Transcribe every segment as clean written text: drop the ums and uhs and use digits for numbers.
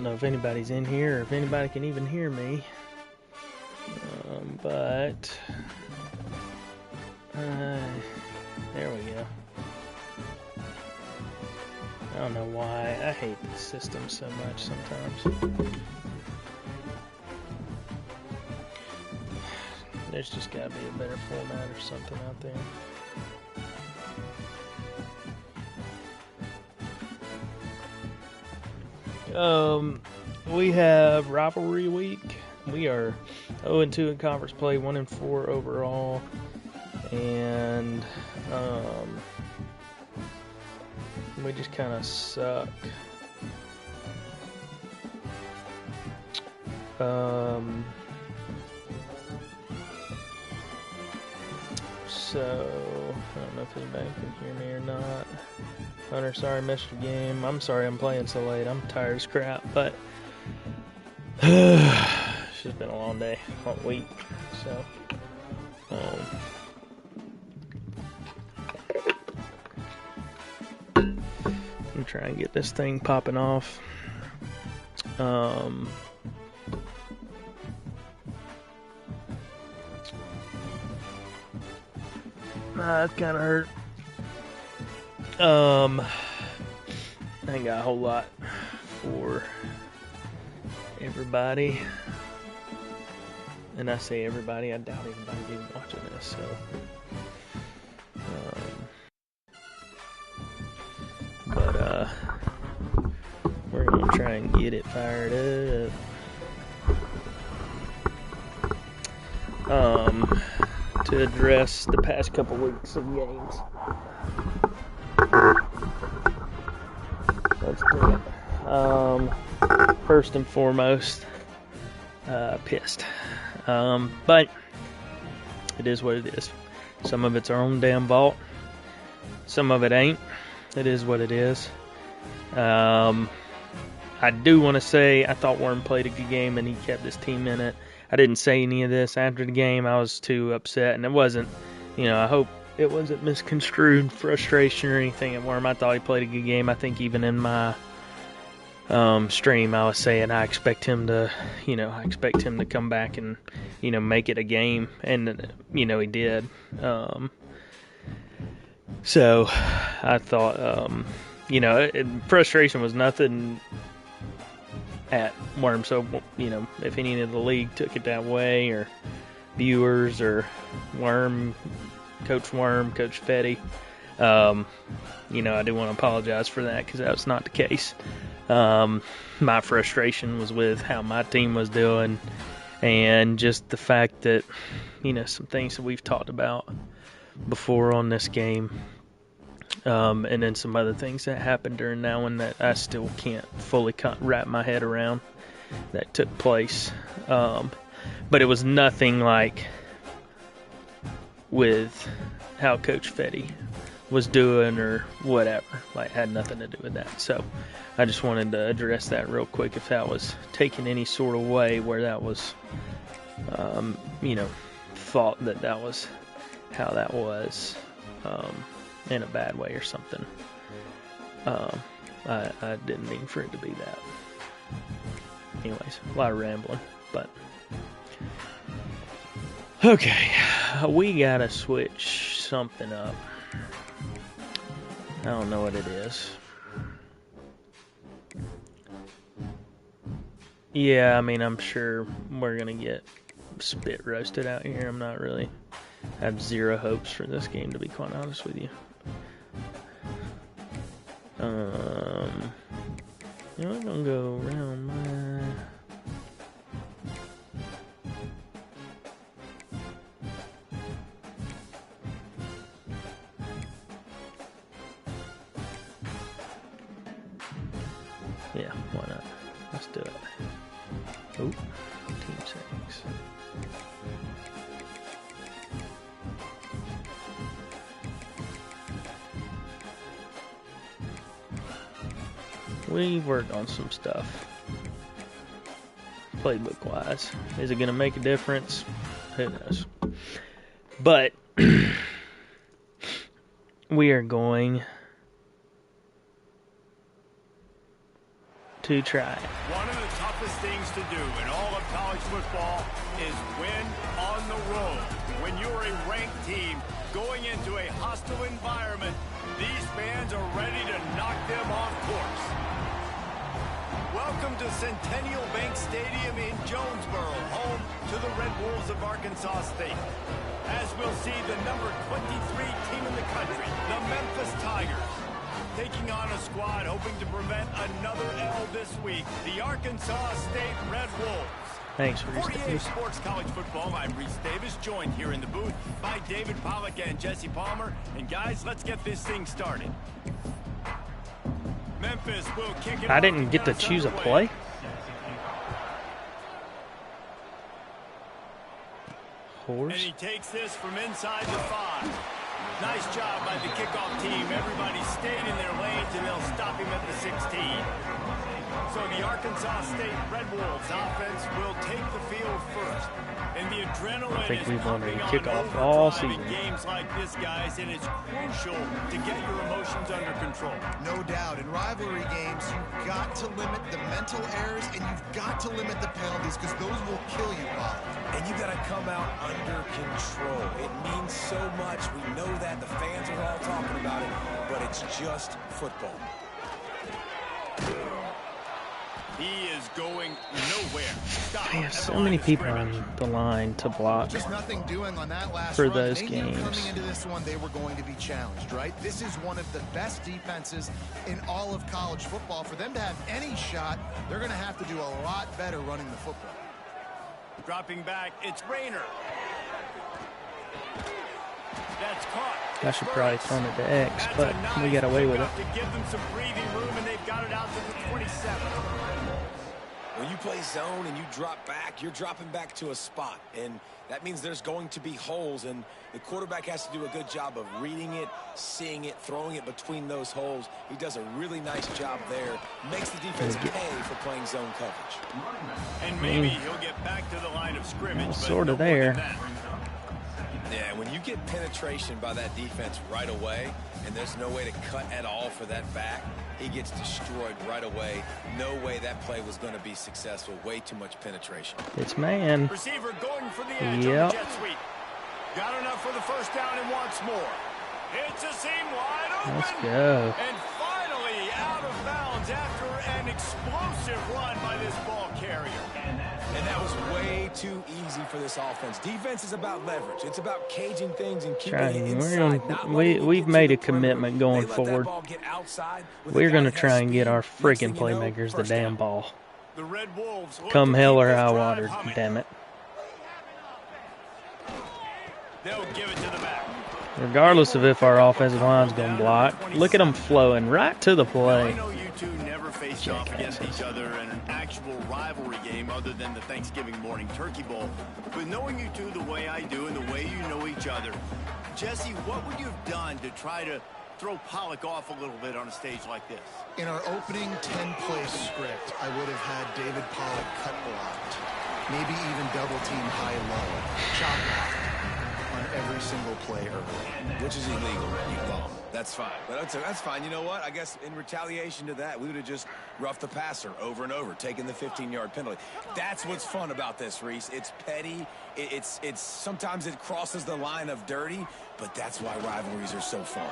don't know if anybody's in here or if anybody can even hear me. But there we go. I don't know why. I hate this system so much sometimes. There's just got to be a better format or something out there. We have rivalry week. We are 0-2 in conference play, 1-4 overall, and we just kind of suck. So I don't know if anybody can hear me or not. Hunter, sorry I missed your game. I'm sorry I'm playing so late. I'm tired as crap, but it's just been a long day, long week. So I'm trying to get this thing popping off. That kind of hurt. I ain't got a whole lot for everybody. And I say everybody, I doubt anybody's even watching this, so. We're gonna try and get it fired up. To address the past couple weeks of games. Let's do it. First and foremost, pissed. But it is what it is. Some of it's our own damn fault. Some of it ain't. It is what it is. I do want to say I thought Worm played a good game and he kept his team in it. I didn't say any of this after the game. I was too upset, and it wasn't, I hope it wasn't misconstrued frustration or anything at Worm. I thought he played a good game. I think even in my stream, I was saying I expect him to come back and, make it a game, and, he did. So I thought, frustration was nothing at Worm, so if any of the league took it that way, or viewers, or Worm, Coach Fetty, I do want to apologize for that, because that was not the case. My frustration was with how my team was doing, and just the fact that some things that we've talked about before on this game, and then some other things that happened during that one that I still can't fully wrap my head around that took place. But it was nothing like with how Coach Fetty was doing or whatever. Like, had nothing to do with that. So I just wanted to address that real quick, if that was taken any sort of way where that was, thought that was how that was. In a bad way or something. I didn't mean for it to be that. Anyways, a lot of rambling, but okay, we gotta switch something up. I don't know what it is. Yeah, I'm sure we're gonna get spit roasted out here. I have zero hopes for this game, to be quite honest with you. I'm gonna go around my... Yeah, why not? Let's do it. Oh, team settings. We've worked on some stuff, playbook-wise. Is it going to make a difference? Who knows? But we are going to try it. One of the toughest things to do in all of college football is win on the road. When you're a ranked team going into a hostile environment, these fans are ready to knock them off course. Welcome to Centennial Bank Stadium in Jonesboro, home to the Red Wolves of Arkansas State. As we'll see, the number 23 team in the country, the Memphis Tigers, taking on a squad hoping to prevent another L this week, the Arkansas State Red Wolves. Thanks, Reese 48 Davis. Sports College Football. I'm Reese Davis, joined here in the booth by David Pollack and Jesse Palmer. And guys, let's get this thing started. Memphis will kick it. I didn't get to choose a play. And he takes this from inside the 5. Nice job by the kickoff team. Everybody stayed in their lanes, and they'll stop him at the 16. So the Arkansas State Red Wolves offense will take the field first. And the adrenaline I think we've wanted to is kick pumping off on all overdrive season. in games like this, guys, and it's crucial to get your emotions under control. No doubt. In rivalry games, you've got to limit the mental errors, and you've got to limit the penalties, because those will kill you, Bob. And you got to come out under control. It means so much. We know that. The fans are all talking about it, but it's just football. He is going nowhere. Stop. I have so many people on the line to block Just nothing doing on that last for run. those They knew games. coming into this one, they were going to be challenged, right? This is one of the best defenses in all of college football. For them to have any shot, they're going to have to do a lot better running the football. Dropping back, it's Rayner. That's caught. I should probably turn it to X, That's but a nice we got away with it. pickup to give them some breathing room, and they've got it out to the 27. When you play zone and you drop back, you're dropping back to a spot. And that means there's going to be holes, and the quarterback has to do a good job of reading it, seeing it, throwing it between those holes. He does a really nice job there. Makes the defense pay for playing zone coverage. And maybe he'll get back to the line of scrimmage. But Sort of no more than there. that. Yeah, when you get penetration by that defense right away, and there's no way to cut at all for that back, he gets destroyed right away. No way that play was going to be successful. Way too much penetration. It's man. Receiver going for the edge Yep. on the jet sweep. Got enough for the first down and wants more. It's a seam wide open. Let's go. And finally out of bounds after an explosive run by this ball carrier. And that was way too easy for this offense. Defense is about leverage. It's about caging things and keeping it inside. We've made a commitment going forward. We're going to try and get our freaking playmakers the damn ball. The Red Wolves look Come to hell keep or this high drive water, humming. damn it. They'll give it to the back. Regardless of if our offensive line's going to block, look at them flowing right to the I play. know you two never faced off against each other in an actual rivalry game other than the Thanksgiving morning turkey bowl. But knowing you two the way I do and the way you know each other, Jesse, what would you have done to try to throw Pollack off a little bit on a stage like this? In our opening 10-play script, I would have had David Pollack cut blocked. Maybe even double-team high-low. Chop blocked on every single play early. Which is illegal. You bomb. That's fine. But that's fine. You know what? I guess in retaliation to that, we would have just roughed the passer over and over, taking the 15-yard penalty. That's what's fun about this, Reese. It's petty. It's sometimes it crosses the line of dirty, but that's why rivalries are so fun.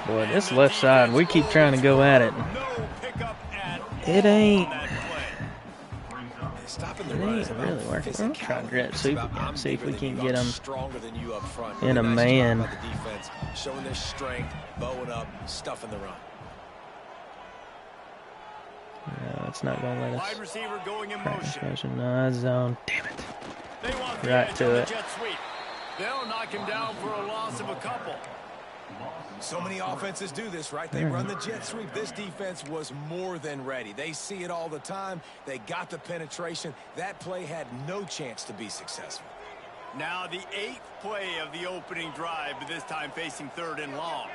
Boy, this left side, we keep trying to go at it. No pickup at It all ain't. on that play. Stopping the It run ain't is about really working. We'll try and physicality. It's see if about, we can- I'm see if we bigger can than get you, I'm 'em stronger than you up front. in a Nice job man. by the defense, showing their strength, bowing up, stuffing the run. No, it's not going to let Wide us. receiver going in Practice motion. motion, no zone. Damn it. They want the Right edge to on the it. jet sweep. They'll knock him down for a loss of a couple. So many offenses do this, right? They run the jet sweep. This defense was more than ready. They see it all the time. They got the penetration. That play had no chance to be successful. Now the 8th play of the opening drive, but this time facing 3rd and long.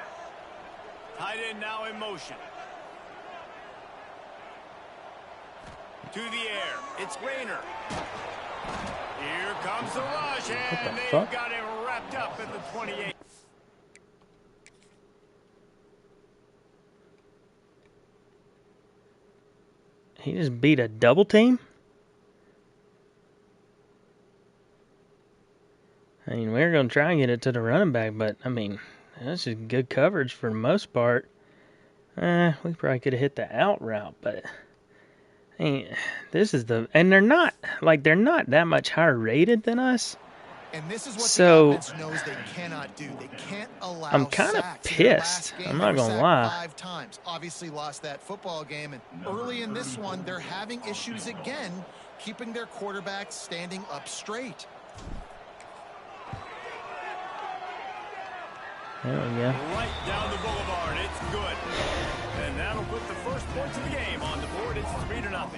Tight end now in motion. To the air. It's Rayner. Here comes the rush, and they've fuck? got him wrapped up at the 28. He just beat a double team? I mean, we were going to try and get it to the running back, but, I mean, that's just good coverage for the most part. We probably could have hit the out route, but, I mean, this is the... And they're not that much higher rated than us. And this is what So, the offense knows they cannot do. They can't allow I'm kind of sacks. In their last pissed. game, I'm they not were going to sacked lie. 5 times. Obviously lost that football game. And early in this one, they're having issues again, keeping their quarterback standing up straight. There we go. Right down the boulevard. It's good. And that'll put the first points of the game on the board. It's 3-0.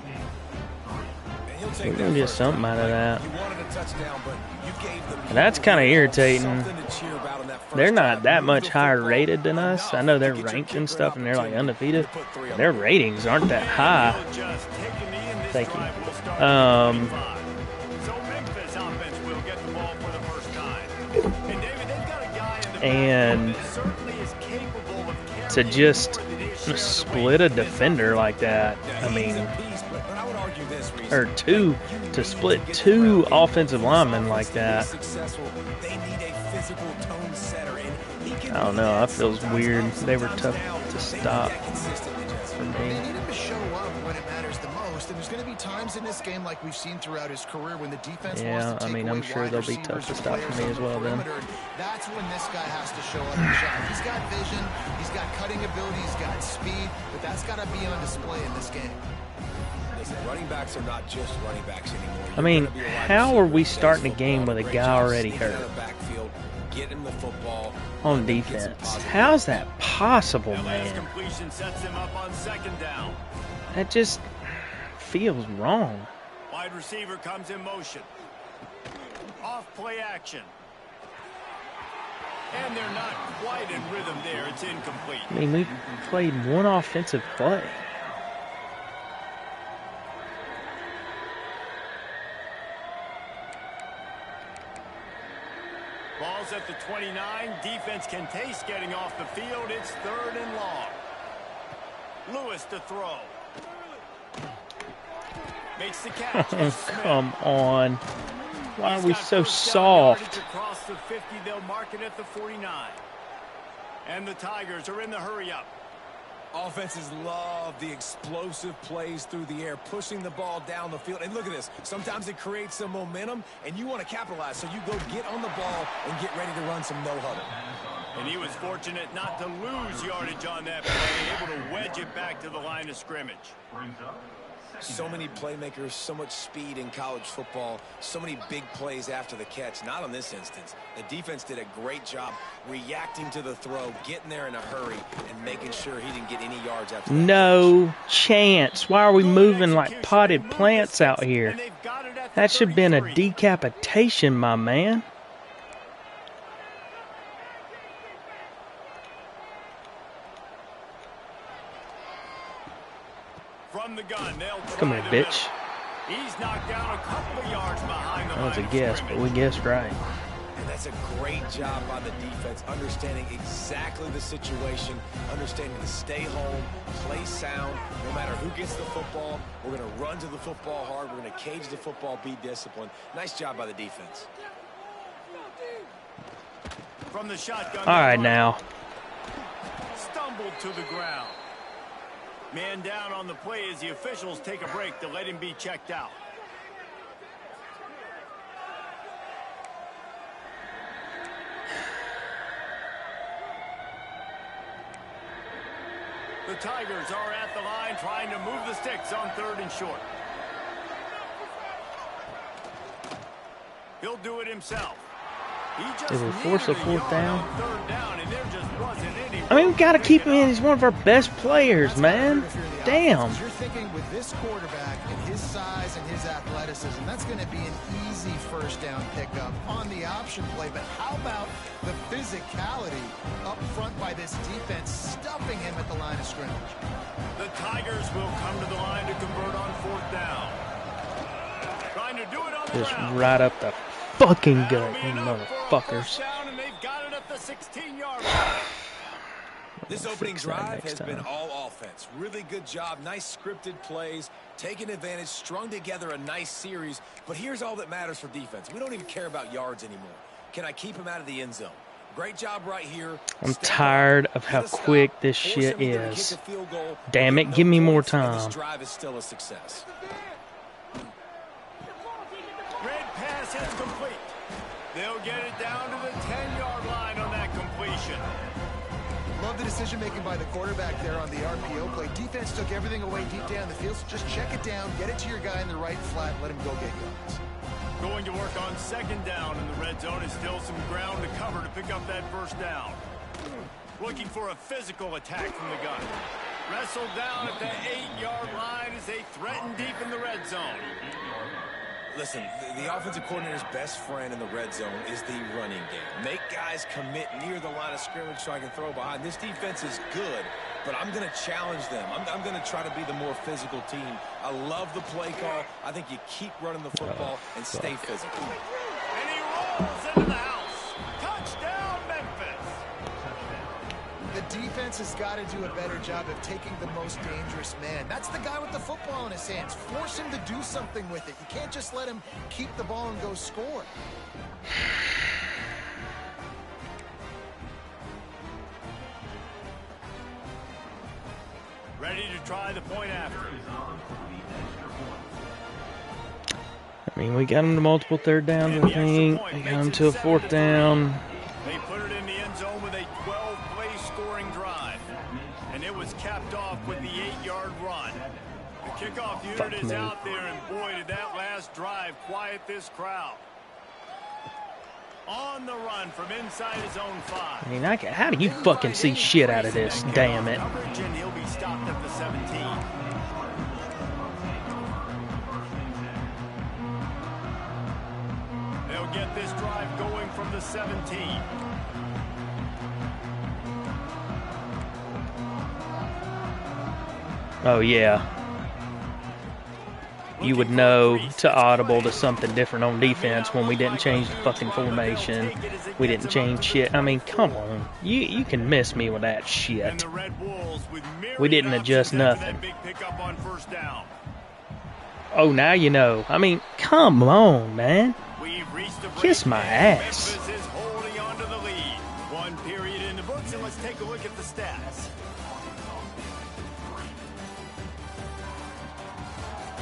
We're going to get something out of that. You wanted a touchdown, but you gave them And that's kind of irritating. something to cheer about in that first They're not drive. that Move much the higher football rated than us. I know they're enough to get your ranked and kicker stuff, and they're like opportunity undefeated. to put 3 on Their the board. ratings aren't that high. Just taking the end. This Thank you. drive will start Um, at 25. So Memphis offense will get the ball for the first time. And David, they've got a guy in the And backfield that certainly is capable of to carrying just more than his share of the split weight. a defender like that, I mean, But I would argue this, Reese. or to split 2 offensive linemen like that. I don't know. That feels weird. They were tough to stop for They me. need him to show up when it matters the most, and there's going to be times in this game like we've seen throughout his career when the defense Yeah, wants to I take mean, I'm away sure wide they'll be tough receivers to and stop for players me on as the well then. perimeter. That's when this guy has to show up and shine. He's got vision, he's got cutting ability, he's got speed, but that's got to be on display in this game. Listen, running backs are not just running backs anymore. I mean, You're gonna be a wide how receiver are we who plays starting a football, game with a great guy job already sneaking out hurt? of the backfield, getting him the football, On get some defense? positive How's that possible, That last man? completion sets him up on 2nd down. That just feels wrong. Wide receiver comes in motion. Off play action. And they're not quite in rhythm there. It's incomplete. I mean, we played one offensive play. Ball's at the 29. Defense can taste getting off the field. It's 3rd and long. Lewis to throw. Makes the catch. Oh, It's Smith. come on. Why are He's we got so first down yardage soft? across the 50. They'll mark it at the 49. And the Tigers are in the hurry-up. Offenses love the explosive plays through the air, pushing the ball down the field. And look at this. Sometimes it creates some momentum, and you want to capitalize. So you go get on the ball and get ready to run some no-huddle. And he was fortunate not to lose yardage on that play, able to wedge it back to the line of scrimmage. So many playmakers, so much speed in college football, so many big plays after the catch. Not in this instance. The defense did a great job reacting to the throw, getting there in a hurry, and making sure he didn't get any yards after that. No chance. Why are we moving like potted plants out here? That should have been a decapitation, my man. From the gun, they'll Come try here, the bitch. middle. He's knocked down a couple of yards behind the That was a line of guess, but scrimmage. we guessed right. And that's a great job by the defense, understanding exactly the situation, understanding to stay home, play sound. No matter who gets the football, we're going to run to the football hard. We're going to cage the football, be disciplined. Nice job by the defense. From the shotgun. All right, now. Stumbled to the ground. Man down on the play as the officials take a break to let him be checked out. The Tigers are at the line trying to move the sticks on 3rd and short. He'll do it himself. He just They will force a needed 4th yard down. on 3rd down, and there just wasn't any I mean, we room got to to keep pick him it in. up. He's one of our best players, man. If you're the Damn. offense, you're thinking with this quarterback and his size and his athleticism, that's going to be an easy 1st down pickup on the option play. But how about the physicality up front by this defense, stuffing him at the line of scrimmage? The Tigers will come to the line to convert on 4th down. Trying to do it on the Just ground. right up the fucking gut, That'll be you enough for a motherfuckers. first down, and they've got it at the 16-yard line. This opening Fix that drive next has been time. all offense. Really good job. Nice scripted plays. Taking advantage. Strung together a nice series. But here's all that matters for defense. We don't even care about yards anymore. Can I keep him out of the end zone? Great job right here. I'm Step tired up, of how get a quick stop, this force shit him either to is. kick a field goal or Damn get it, no give me more points, and time. This drive is still a success. Red pass is complete. They'll get it down to the 10-yard line on that completion. Love the decision-making by the quarterback there on the RPO play. Defense took everything away deep down the field, so just check it down, get it to your guy in the right flat, let him go get yards. Going to work on second down in the red zone is still some ground to cover to pick up that first down. Looking for a physical attack from the gun. Wrestled down at the 8-yard line as they threaten deep in the red zone. Listen, the offensive coordinator's best friend in the red zone is the running game. Make guys commit near the line of scrimmage so I can throw behind. This defense is good, but I'm going to challenge them. I'm going to try to be the more physical team. I love the play call. I think you keep running the football and stay physical. And he rolls into the house. Touchdown, Memphis. The defense has got to do a better job of taking the most dangerous man. That's the guy with the football in his hands. Force him to do something with it. You can't just let him keep the ball and go score. Ready to try the point after. I mean, we got him to multiple third downs, I think. We got him to a fourth down. They put it in the end zone with a 12-play scoring drive. And it was capped off with the 8-yard run. The kickoff unit is out there, and boy, did that last drive quiet this crowd. On the run from inside his own 5. I mean, how do you fucking see shit out of this? Damn it. Coverage, and he'll be stopped at the 17. They'll get this drive going from the 17. Oh, yeah. You would know to audible to something different on defense when we didn't change the fucking formation. We didn't change shit. I mean, come on. You can miss me with that shit. We didn't adjust nothing. Oh, now you know. I mean, come on, man. Kiss my ass. One period in the books, and let's take a look at the stats.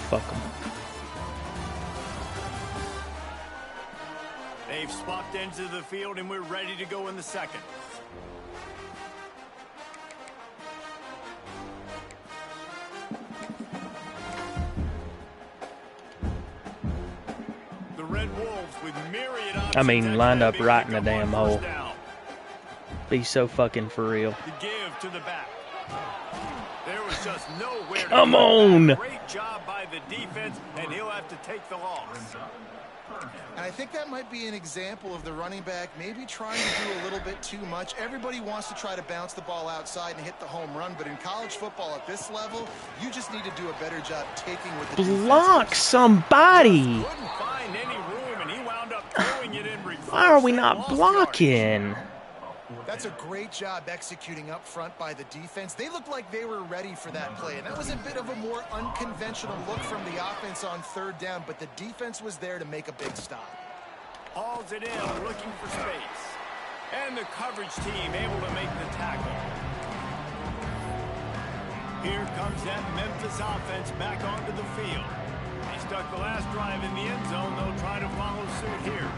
Fuck them. They've swapped into the field, and we're ready to go in the second. The Red Wolves with myriad options. I mean, lined up right in the damn hole. Be so fucking for real. To give to the back. There was just nowhere. Come on. Great job by the defense, and he'll have to take the loss. And I think that might be an example of the running back maybe trying to do a little bit too much. Everybody wants to try to bounce the ball outside and hit the home run, but in college football at this level, you just need to do a better job taking with the Block somebody. Couldn't find any room, and he wound up throwing it in reverse. Why are we not blocking? That's a great job executing up front by the defense. They looked like they were ready for that play, and that was a bit of a more unconventional look from the offense on third down, but the defense was there to make a big stop. Hauls it in, looking for space. And the coverage team able to make the tackle. Here comes that Memphis offense back onto the field. They stuck the last drive in the end zone. They'll try to follow suit here.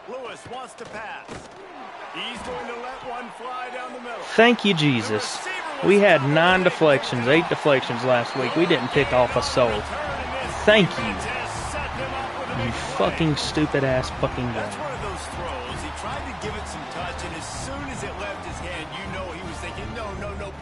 Lewis wants to pass. He's going to let one fly down the middle. Thank you, Jesus. We had 9 deflections, 8 deflections last week. We didn't pick off a soul. Thank you. You fucking stupid ass fucking That's guy. one of those throws. He tried to give it some touch, and as soon as it left his hand, you know he was thinking, no,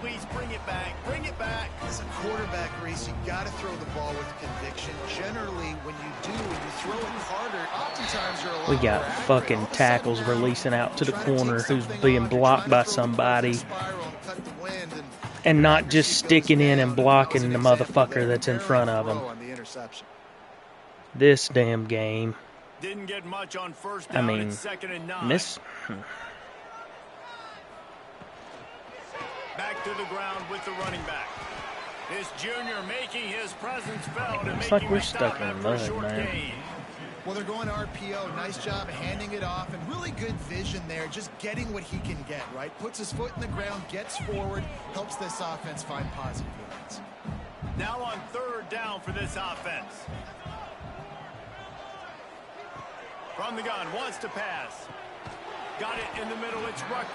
please bring it back. Bring it back. As a quarterback race, you got to throw the ball with conviction. Generally, when you do, when you throw it harder, oftentimes you're a lot We got more accurate. fucking All of a sudden tackles now, releasing out to the try take corner who's something being on, you're blocked trying by to throw somebody the spiral and cut the wind, and not just accuracy goes sticking in down. and blocking the That was an example motherfucker there. that's in front of Throw him. on the interception. This damn game. Didn't get much on first down. I mean, It's 2nd and 9. Back to the ground with the running back. This junior making his presence felt and It's making like we're a stop stuck in after a mud, short man. gain. Well, they're going to RPO. Nice job handing it off, and really good vision there, just getting what he can get, right? Puts his foot in the ground, gets forward, helps this offense find positive yards. Now on 3rd down for this offense. From the gun, wants to pass. Got it in the middle, it's Rucker.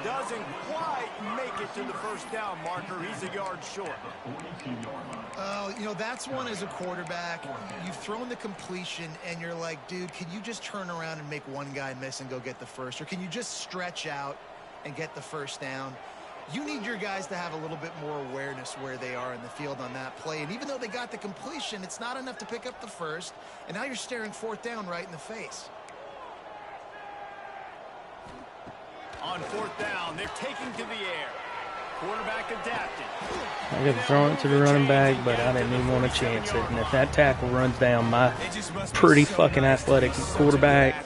Doesn't quite make it to the first down marker. He's a yard short. You know, that's one as a quarterback. You've thrown the completion, and you're like, dude, can you just turn around and make one guy miss and go get the first? Or can you just stretch out and get the first down? You need your guys to have a little bit more awareness where they are in the field on that play. And even though they got the completion, it's not enough to pick up the first. And now you're staring 4th down right in the face. On 4th down, they're taking to the air. Quarterback adapted. I could have thrown it to the running back, but I didn't even want to chance it. And if that tackle runs down my pretty fucking athletic quarterback,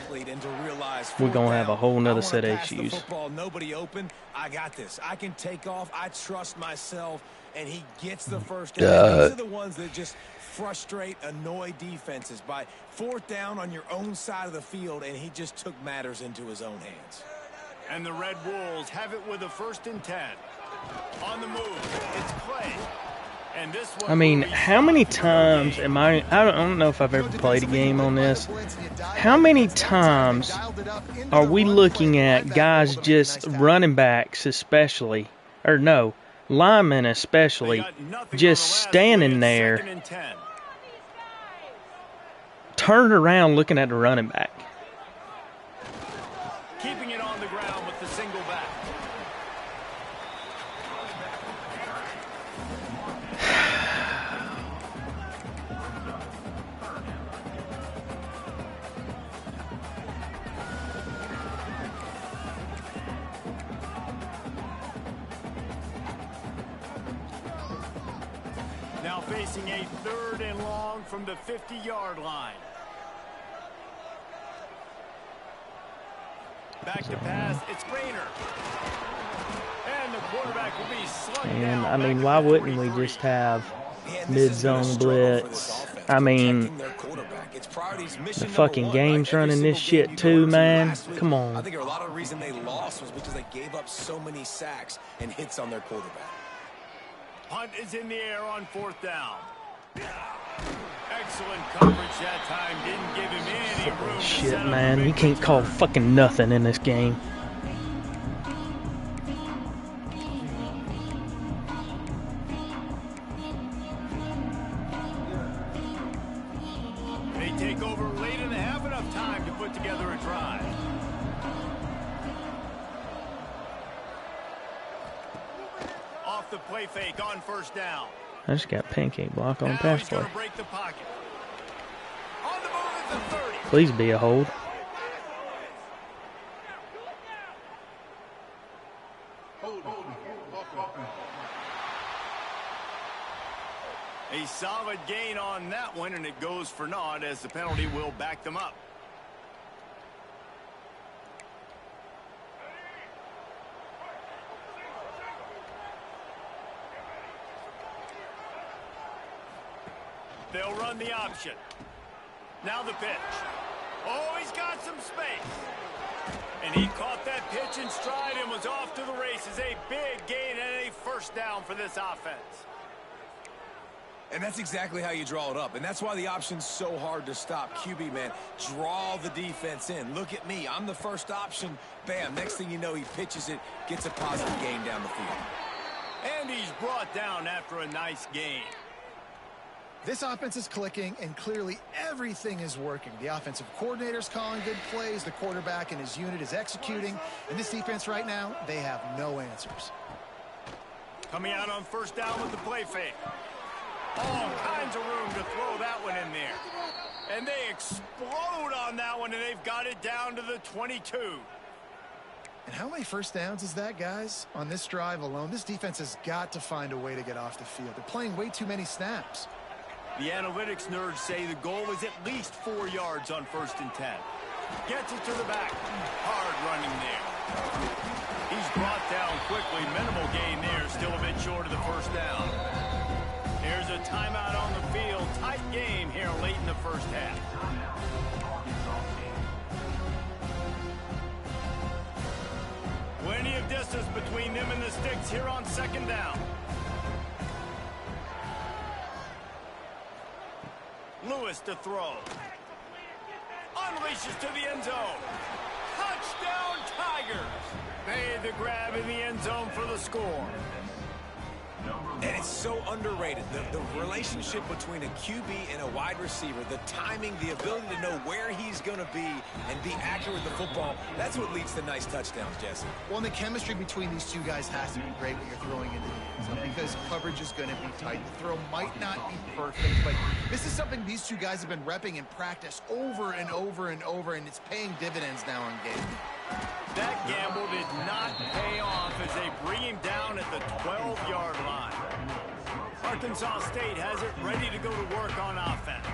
we're going to have a whole nother set of issues. Football, nobody open. I got this. I can take off. I trust myself. And he gets the first down. These are the ones that just frustrate, annoy defenses. By 4th down on your own side of the field, and he just took matters into his own hands. And the Red Wolves have it with a 1st and 10. On the move, it's Clay. And this one, I mean, how many times am I don't know if I've ever played a game on this. How many times are we looking at guys just running backs especially, or no, linemen especially, just standing there, turned around looking at the running back? Keeping it on the ground with the single back. Now facing a 3rd and long from the 50-yard line. Back to pass, it's Rainer. And the quarterback will be slugged down. And I mean, why wouldn't we just have mid-zone blitz? I mean, the fucking game's running this shit too, man. Come on. I think a lot of the reason they lost was because they gave up so many sacks and hits on their quarterback. Punt is in the air on 4th down. Excellent coverage that time. Didn't give him any room to Shit, set up man. a You big can't play. call fucking nothing in this game. They take over late in the half, enough time to put together a drive. Off the play fake on 1st down. I just got pancake block on Now pass he's play. going to break the pocket. On the move at the 30. Please be a hold. A solid gain on that one, and it goes for naught as the penalty will back them up. They'll run the option. Now the pitch. Oh, he's got some space. And he caught that pitch in stride and was off to the races. A big gain and a 1st down for this offense. And that's exactly how you draw it up. And that's why the option's so hard to stop. QB, man, draw the defense in. Look at me. I'm the first option. Bam. Next thing you know, he pitches it, gets a positive gain down the field. And he's brought down after a nice gain. This offense is clicking, and clearly everything is working. The offensive coordinator's calling good plays. The quarterback and his unit is executing. And this defense right now, they have no answers. Coming out on 1st down with the play fake. All kinds of room to throw that one in there. And they explode on that one, and they've got it down to the 22. And how many 1st downs is that, guys? On this drive alone, this defense has got to find a way to get off the field. They're playing way too many snaps. The analytics nerds say the goal is at least 4 yards on 1st and 10. Gets it to the back. Hard running there. He's brought down quickly. Minimal gain there. Still a bit short of the first down. Here's a timeout on the field. Tight game here late in the first half. Plenty of distance between them and the sticks here on 2nd down. Lewis to throw. Unleashes to the end zone. Touchdown Tigers. Made the grab in the end zone for the score. And it's so underrated. The relationship between a QB and a wide receiver, the timing, the ability to know where he's going to be and be accurate with the football, that's what leads to nice touchdowns, Jesse. Well, and the chemistry between these two guys has to be great when you're throwing into the end zone because coverage is going to be tight. The throw might not be perfect, but this is something these two guys have been repping in practice over and over and over, and it's paying dividends now in game. That gamble did not pay off as they bring him down at the 12-yard line. Arkansas State has it ready to go to work on offense.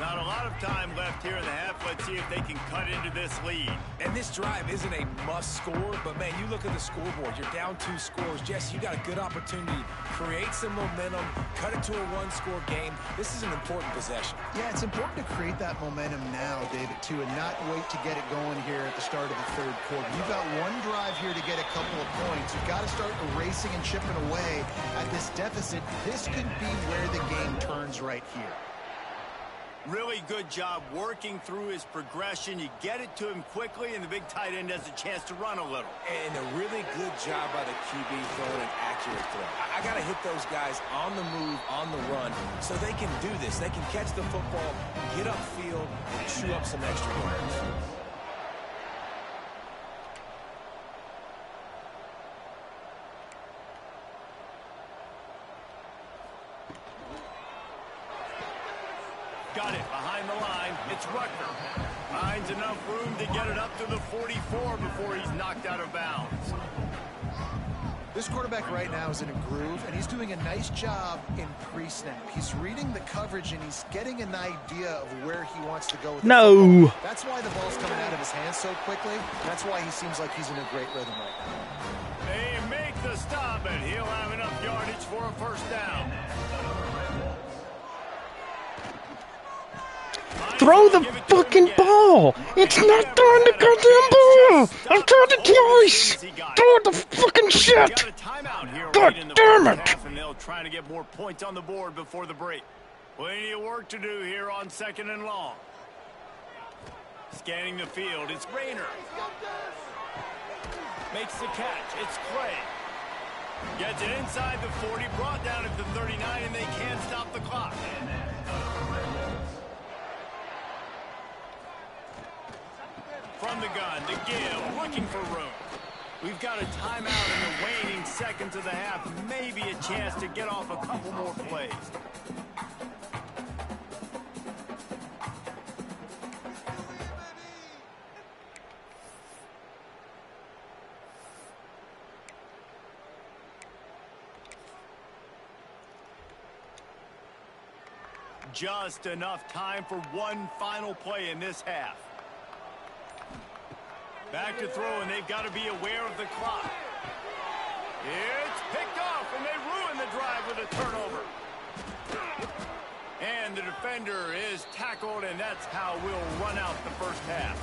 Not a lot of time left here in the half. Let's see if they can cut into this lead. And this drive isn't a must score, but man, you look at the scoreboard, you're down 2 scores. Jesse, you got a good opportunity. Create some momentum, cut it to a 1-score game. This is an important possession. Yeah, it's important to create that momentum now, David, too, and not wait to get it going here at the start of the 3rd quarter. You've got one drive here to get a couple of points. You've got to start erasing and chipping away at this deficit. This could be where the game turns right here. Really good job working through his progression. You get it to him quickly, and the big tight end has a chance to run a little. And a really good job by the QB throwing an accurate throw. I got to hit those guys on the move, on the run, so they can do this. They can catch the football, get upfield, and chew up some extra yards. Got it behind the line. It's Rucker. Finds enough room to get it up to the 44 before he's knocked out of bounds. This quarterback right now is in a groove, and he's doing a nice job in pre-snap. He's reading the coverage, and he's getting an idea of where he wants to go with the football. That's why the ball's coming out of his hands so quickly. That's why he seems like he's in a great rhythm right now. They make the stop, and he'll have enough yardage for a 1st down. Throw the fucking ball! It's not throwing the goddamn ball! I've tried it twice! Throw the fucking shit! God damn it! And they'll try to get more points on the board before the break. Plenty of work to do here on 2nd and long. Scanning the field, it's Rayner. Makes the catch, it's Clay. Gets it inside the 40, brought down at the 39, and they can't stop the clock. From the gun, the give, looking for room. We've got a timeout in the waning seconds of the half. Maybe a chance to get off a couple more plays. Just enough time for one final play in this half. Back to throw, and they've got to be aware of the clock. It's picked off, and they ruin the drive with a turnover. And the defender is tackled, and that's how we'll run out the first half.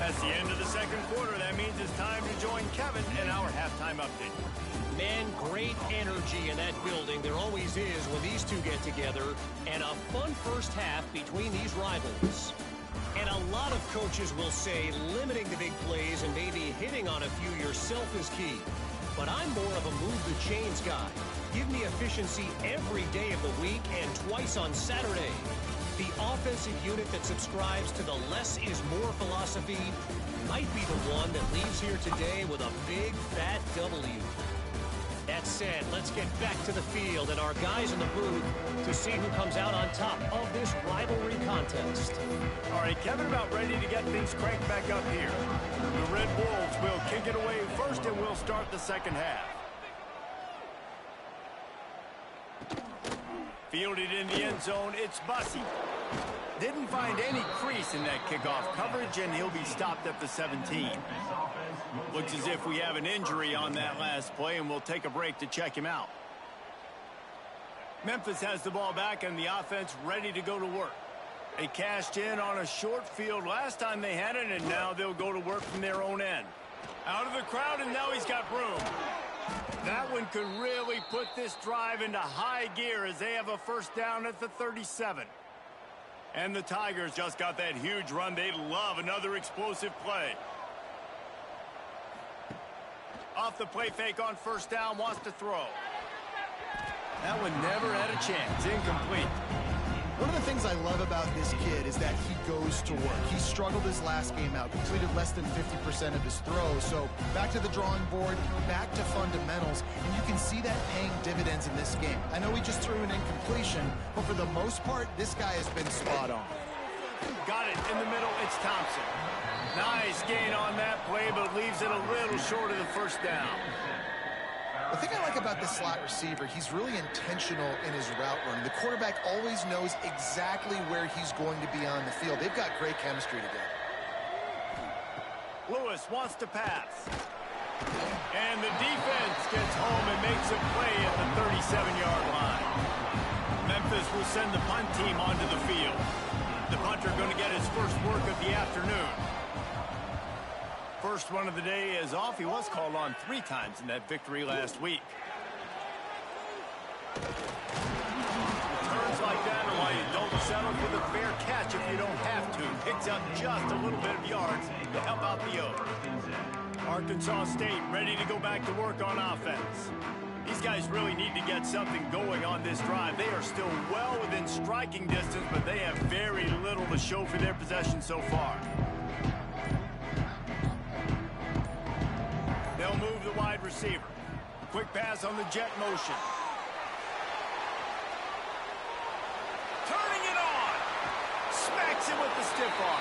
That's the end of the 2nd quarter. That means it's time to join Kevin in our halftime update. Man, great energy in that building. There always is when these two get together. And a fun first half between these rivals. And a lot of coaches will say limiting the big plays and maybe hitting on a few yourself is key. But I'm more of a move the chains guy. Give me efficiency every day of the week and twice on Saturday. The offensive unit that subscribes to the less is more philosophy might be the one that leaves here today with a big fat W. That said, let's get back to the field and our guys in the booth to see who comes out on top of this rivalry contest. All right, Kevin, about ready to get things cranked back up here. The Red Wolves will kick it away first, and we'll start the 2nd half. Fielded in the end zone, it's Bussey. Didn't find any crease in that kickoff coverage, and he'll be stopped at the 17. Looks as if we have an injury on that last play, and we'll take a break to check him out. Memphis has the ball back, and the offense ready to go to work. They cashed in on a short field last time they had it, and now they'll go to work from their own end. Out of the crowd, and now he's got room. That one could really put this drive into high gear as they have a first down at the 37. And the Tigers just got that huge run. They love another explosive play. Off the play fake on first down, wants to throw. That one never had a chance. Incomplete. One of the things I love about this kid is that he goes to work. He struggled his last game out, completed less than 50% of his throws. So back to the drawing board, back to fundamentals, and you can see that paying dividends in this game. I know he just threw an incompletion, but for the most part, this guy has been spot on. Got it in the middle, it's Thompson. Nice gain on that play, but leaves it a little short of the first down. The thing I like about this slot receiver, he's really intentional in his route running. The quarterback always knows exactly where he's going to be on the field. They've got great chemistry together. Lewis wants to pass. And the defense gets home and makes a play at the 37-yard line. Memphis will send the punt team onto the field. The punter going to get his first work of the afternoon. First one of the day is off. He was called on 3 times in that victory last week. Turns like that are why you don't settle for the fair catch if you don't have to. Picks up just a little bit of yards to help out the Oak. Arkansas State ready to go back to work on offense. These guys really need to get something going on this drive. They are still well within striking distance, but they have very little to show for their possession so far. They'll move the wide receiver. Quick pass on the jet motion. Turning it on. Smacks him with the stiff arm.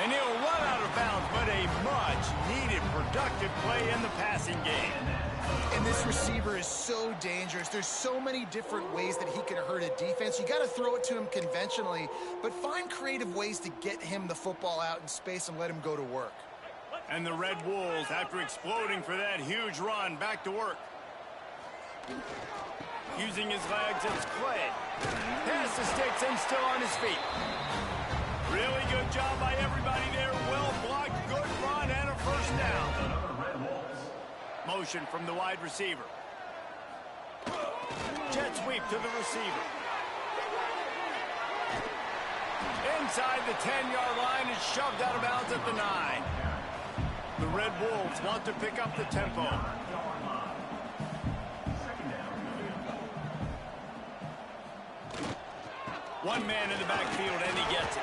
And he'll run out of bounds, but a much-needed productive play in the passing game. And this receiver is so dangerous. There's so many different ways that he can hurt a defense. You got to throw it to him conventionally, but find creative ways to get him the football out in space and let him go to work. And the Red Wolves, after exploding for that huge run, back to work. Using his legs, it's Clay. Pass the sticks and still on his feet. Really good job by everybody there. Well blocked, good run, and a first down. Motion from the wide receiver. Jet sweep to the receiver. Inside the 10-yard line is shoved out of bounds at the 9. The Red Wolves want to pick up the tempo. One man in the backfield, and he gets it.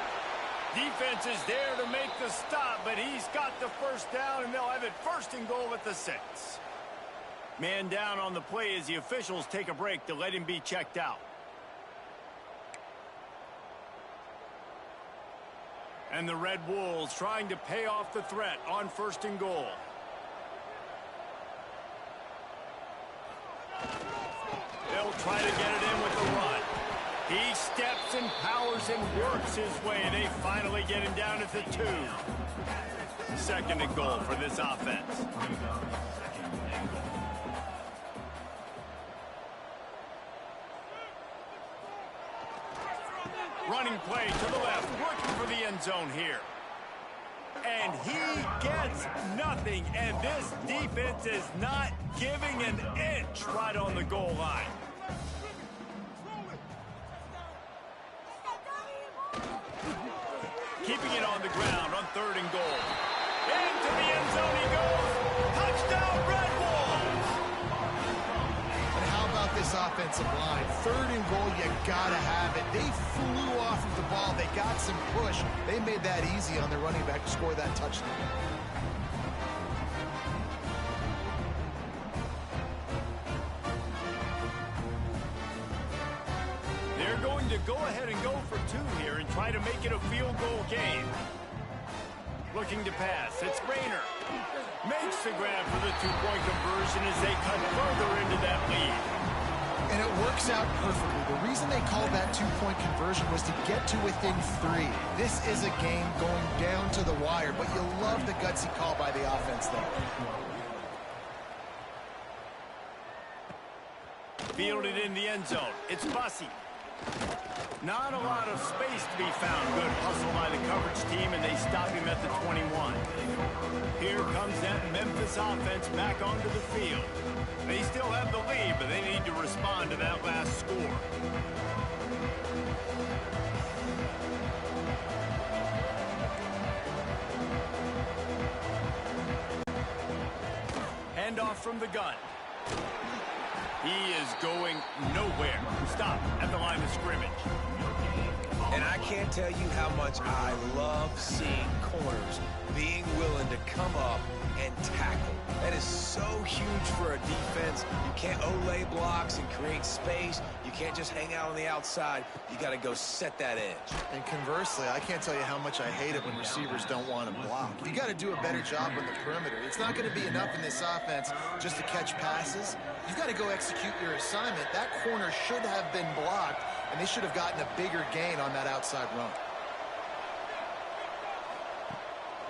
Defense is there to make the stop, but he's got the first down, and they'll have it first and goal at the 6. Man down on the play as the officials take a break to let him be checked out. And the Red Wolves trying to pay off the threat on first and goal. They'll try to get it in with the run. He steps and powers and works his way. They finally get him down at the 2. Second and goal for this offense. Running play to the left, working for the end zone here. And he gets nothing, and this defense is not giving an inch right on the goal line. Keeping it on the ground on third and goal. Into the end zone he goes. Touchdown, Red Wolves! And how about this offensive line? Third and goal, you gotta have it. They flew off of the ball. They got some push. They made that easy on their running back to score that touchdown. They're going to go ahead and go for 2 here and try to make it a field goal game. Looking to pass. It's Rayner. Makes the grab for the 2-point conversion as they cut further into that lead. And it worked works out perfectly. The reason they called that two-point conversion was to get to within 3. This is a game going down to the wire, but you love the gutsy call by the offense there. Fielded in the end zone. It's Bussy. Not a lot of space to be found. Good hustle by the coverage team, and they stop him at the 21. Here comes that Memphis offense back onto the field. They still have the lead, but they need to respond to that last score. Handoff from the gun. He is going nowhere. Stop at the line of scrimmage. And I can't tell you how much I love seeing corners being willing to come up and tackle. That is so huge for a defense. You can't olay blocks and create space. You can't just hang out on the outside. You got to go set that edge. And conversely, I can't tell you how much I hate it when receivers don't want to block. You got to do a better job on the perimeter. It's not going to be enough in this offense just to catch passes. You've got to go execute your assignment. That corner should have been blocked, and they should have gotten a bigger gain on that outside run.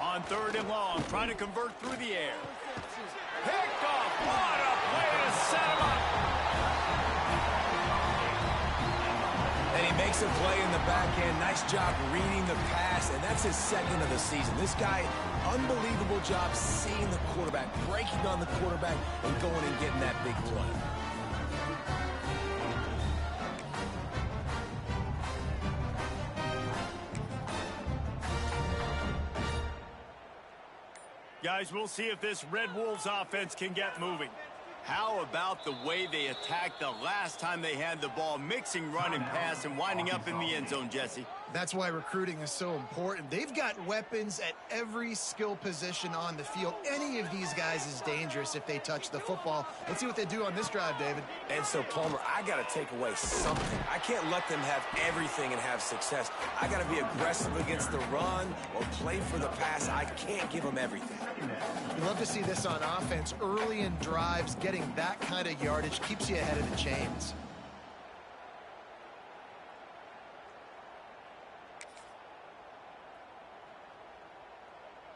On 3rd and long, trying to convert through the air. Picked off. What a way to set him up. And he makes a play in the back end. Nice job reading the pass, and that's his 2nd of the season. This guy, unbelievable job seeing the quarterback, breaking on the quarterback, and going and getting that big play. Guys, we'll see if this Red Wolves offense can get moving. How about the way they attacked the last time they had the ball, mixing run and pass and winding up in the end zone, Jesse? That's why recruiting is so important. They've got weapons at every skill position on the field. Any of these guys is dangerous if they touch the football. Let's see what they do on this drive, David. And so, Palmer, I got to take away something. I can't let them have everything and have success. I got to be aggressive against the run or play for the pass. I can't give them everything. You love to see this on offense. Early in drives, getting that kind of yardage keeps you ahead of the chains.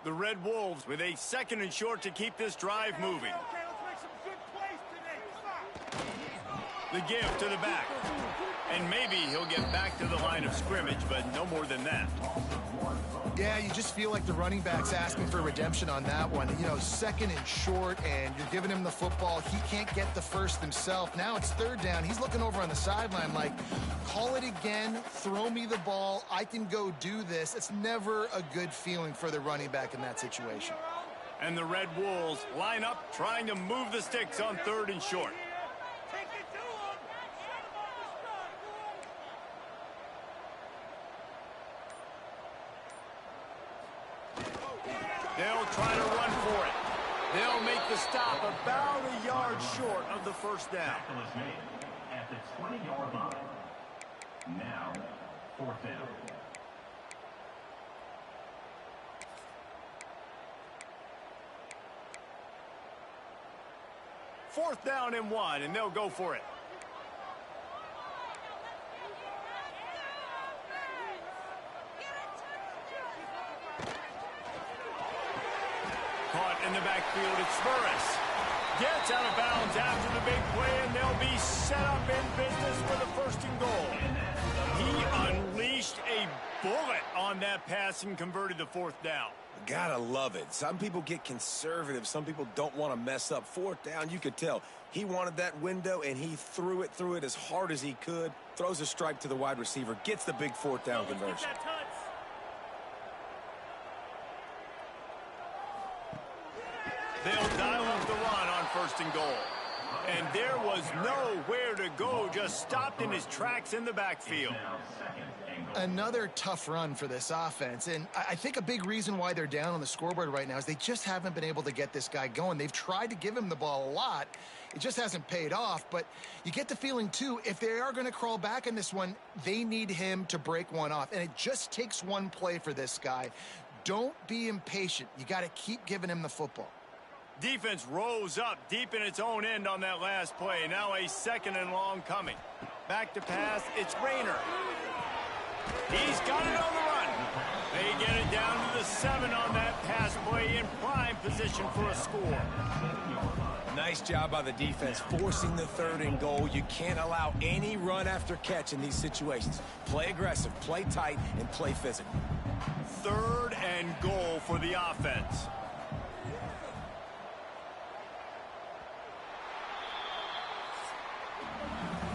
The Red Wolves with a 2nd and short to keep this drive moving. The give to the back. And maybe he'll get back to the line of scrimmage, but no more than that. Yeah, you just feel like the running back's asking for redemption on that one. You know, 2nd and short, and you're giving him the football. He can't get the first himself. Now it's 3rd down. He's looking over on the sideline like, call it again, throw me the ball, I can go do this. It's never a good feeling for the running back in that situation. And the Red Wolves line up, trying to move the sticks on 3rd and short. They'll try to run for it. They'll make the stop about a yard short of the 1st down. At the 20-yard line. Now, 4th down. Fourth down and 1, and they'll go for it. Caught in the backfield, it's Burris. Gets out of bounds after the big play, and they'll be set up in business for the 1st and goal. He unleashed a bullet on that pass and converted the 4th down. Gotta love it. Some people get conservative. Some people don't want to mess up. 4th down, you could tell. He wanted that window, and he threw it as hard as he could. Throws a strike to the wide receiver. Gets the big 4th down conversion. They'll dial up the run on 1st and goal. And there was nowhere to go, just stopped in his tracks in the backfield. Another tough run for this offense, and I think a big reason why they're down on the scoreboard right now is they just haven't been able to get this guy going. They've tried to give him the ball a lot. It just hasn't paid off, but you get the feeling, too, if they are going to crawl back in this one, they need him to break one off, and it just takes one play for this guy. Don't be impatient. You got to keep giving him the football. Defense rose up deep in its own end on that last play. Now a 2nd and long coming. Back to pass. It's Rayner. He's got it on the run. They get it down to the 7 on that pass play, in prime position for a score. Nice job by the defense forcing the 3rd and goal. You can't allow any run after catch in these situations. Play aggressive, play tight, and play physical. 3rd and goal for the offense.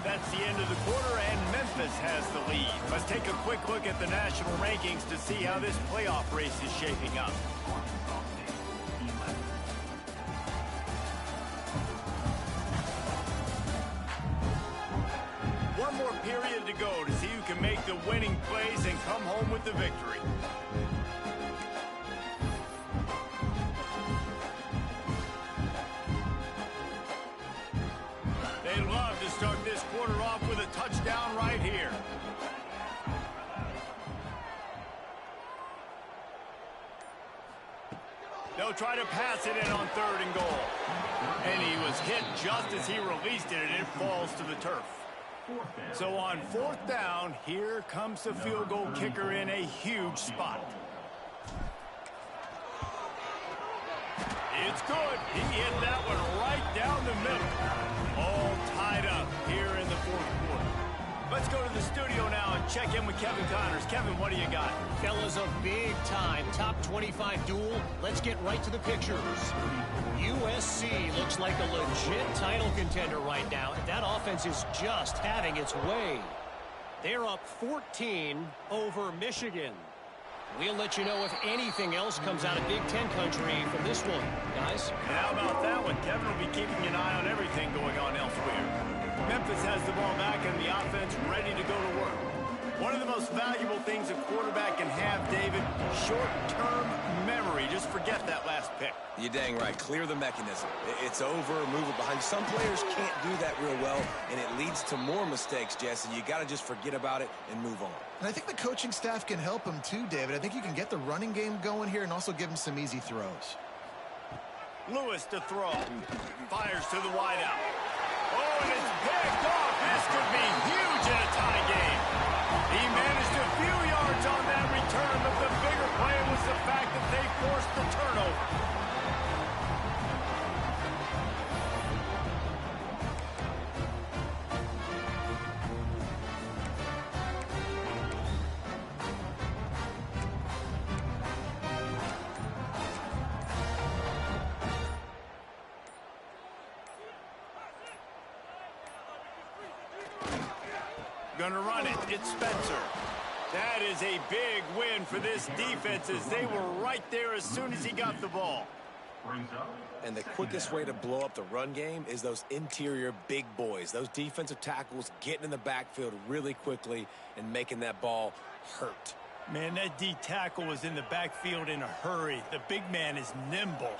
That's the end of the quarter, and Memphis has the lead. Let's take a quick look at the national rankings to see how this playoff race is shaping up. One more period to go to see who can make the winning plays and come home with the victory. They'd love to start this quarter off with a touchdown right here. They'll try to pass it in on 3rd and goal. And he was hit just as he released it, and it falls to the turf. So on 4th down, here comes the field goal kicker in a huge spot. It's good. He hit that one right down the middle. All tied up here in the 4th quarter. Let's go to the studio now and check in with Kevin Connors. Kevin, what do you got? Fellas, a big-time top 25 duel. Let's get right to the pictures. USC looks like a legit title contender right now. That offense is just having its way. They're up 14 over Michigan. We'll let you know if anything else comes out of Big Ten country from this one, guys. And how about that one? Kevin will be keeping an eye on everything going on elsewhere. Memphis has the ball back and the offense ready to go to work. One of the most valuable things a quarterback can have, David, short-term memory. Just forget that last pick. You're dang right. Clear the mechanism. It's over, move it behind. Some players can't do that real well, and it leads to more mistakes, Jesse. You got to just forget about it and move on. And I think the coaching staff can help him too, David. I think you can get the running game going here and also give him some easy throws. Lewis to throw. Fires to the wideout. Oh, and it's picked off. This could be huge in a tie game. He managed a few yards on that return, but the bigger play was the fact that they forced the turnover. Gonna run it. It's Spencer. That is a big win for this defense as they were right there as soon as he got the ball. And the quickest way to blow up the run game is those interior big boys. Those defensive tackles getting in the backfield really quickly and making that ball hurt. Man, that D tackle was in the backfield in a hurry. The big man is nimble.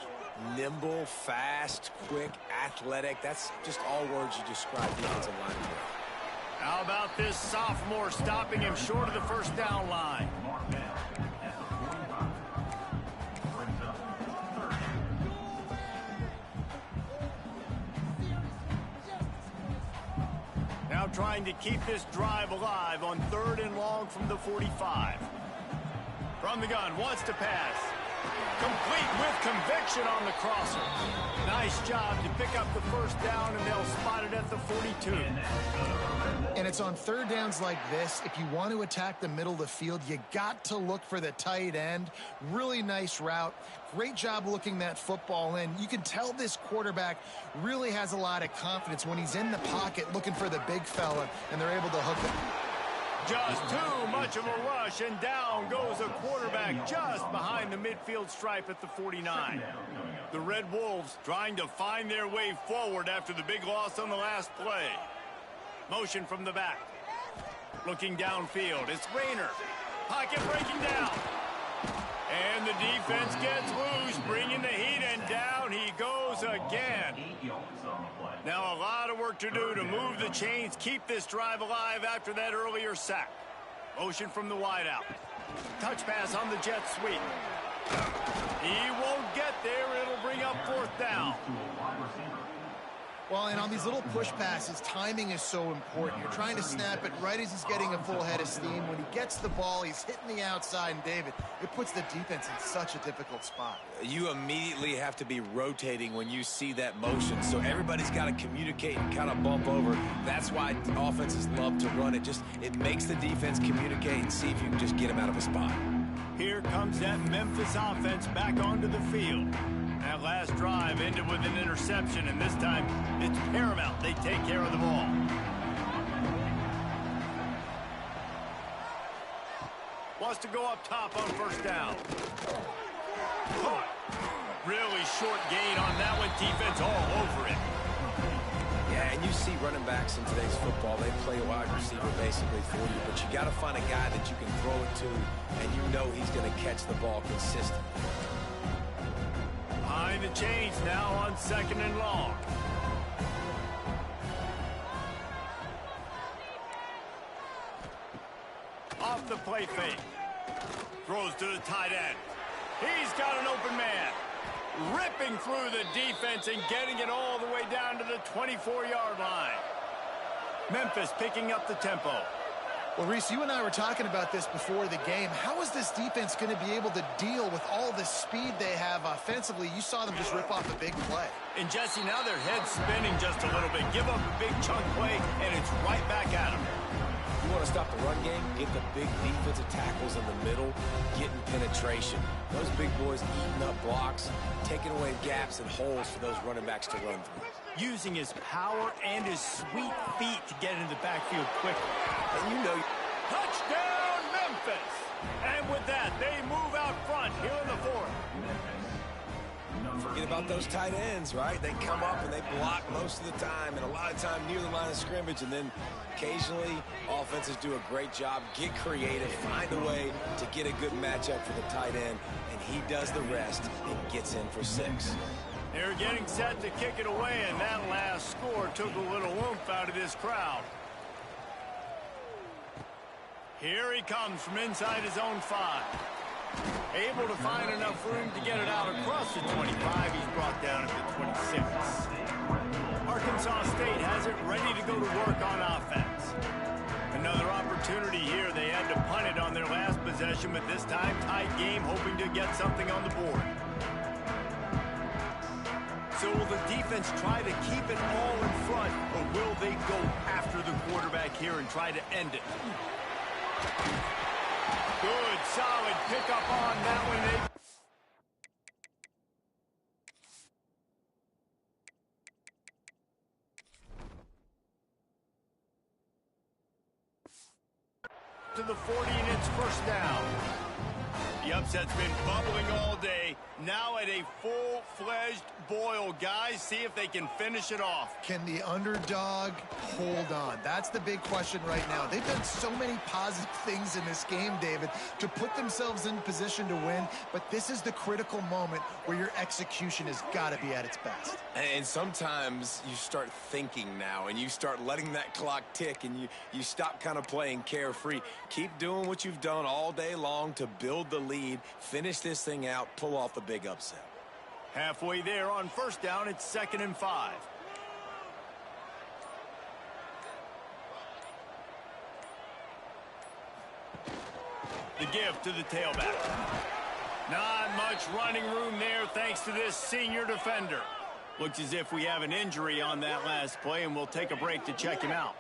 Nimble, fast, quick, athletic. That's just all words you describe defensive linemen with. How about this sophomore stopping him short of the first down line? Now trying to keep this drive alive on 3rd and long from the 45. From the gun, wants to pass. Complete with conviction on the crosser. Nice job to pick up the first down, and they'll spot it at the 42. And it's on 3rd downs like this. If you want to attack the middle of the field, you got to look for the tight end. Really nice route. Great job looking that football in. You can tell this quarterback really has a lot of confidence when he's in the pocket looking for the big fella, and they're able to hook him. Just too much of a rush, and down goes a quarterback just behind the midfield stripe at the 49. The Red Wolves trying to find their way forward after the big loss on the last play. Motion from the back. Looking downfield. It's Rayner. Pocket breaking down. And the defense gets loose, bringing the heat, and down he goes again. Now a lot of work to do to move the chains, keep this drive alive after that earlier sack. Motion from the wideout. Touch pass on the jet sweep. He won't get there. It'll bring up 4th down. Well, and on these little push passes, timing is so important. You're trying to snap it right as he's getting a full head of steam. When he gets the ball, he's hitting the outside, and David, it puts the defense in such a difficult spot. You immediately have to be rotating when you see that motion, so everybody's got to communicate and kind of bump over. That's why offenses love to run it. It makes the defense communicate and see if you can just get him out of a spot. Here comes that Memphis offense back onto the field. That last drive ended with an interception, and this time it's paramount they take care of the ball. Wants to go up top on first down. Really short gain on that one. Defense all over it. Yeah, and you see running backs in today's football, they play wide receiver basically for you, but you got to find a guy that you can throw it to, and you know he's going to catch the ball consistently. Behind the chains now on 2nd and long. Off the play fake. Throws to the tight end. He's got an open man. Ripping through the defense and getting it all the way down to the 24-yard line. Memphis picking up the tempo. Well, Reese, you and I were talking about this before the game. How is this defense going to be able to deal with all the speed they have offensively? You saw them just rip off a big play. And, Jesse, now their head's spinning just a little bit. Give up a big chunk play, and it's right back at them. You want to stop the run game? Get the big defensive tackles in the middle, getting penetration. Those big boys eating up blocks, taking away gaps and holes for those running backs to run through. Using his power and his sweet feet to get into the backfield quickly. And you know, touchdown, Memphis! And with that, they move out front here in the 4th. Forget about those tight ends, right? They come up and they block most of the time, and a lot of time near the line of scrimmage, and then occasionally offenses do a great job, get creative, find a way to get a good matchup for the tight end, and he does the rest and gets in for 6. They're getting set to kick it away, and that last score took a little oomph out of this crowd. Here he comes from inside his own 5. Able to find enough room to get it out across the 25. He's brought down at the 26. Arkansas State has it ready to go to work on offense. Another opportunity here. They had to punt it on their last possession, but this time tight game, hoping to get something on the board. So will the defense try to keep it all in front, or will they go after the quarterback here and try to end it? Good, solid pickup on that one. To the 40, and it's first down. The upset's been bubbling all day. Now at a full-fledged boil. Guys, see if they can finish it off. Can the underdog hold on? That's the big question right now. They've done so many positive things in this game, David, to put themselves in position to win, but this is the critical moment where your execution has got to be at its best. And sometimes you start thinking now, and you start letting that clock tick, and you stop kind of playing carefree. Keep doing what you've done all day long to build the lead, finish this thing out, pull off the big upset. Halfway there on first down, it's 2nd and 5. The give to the tailback. Not much running room there thanks to this senior defender. Looks as if we have an injury on that last play, and we'll take a break to check him out.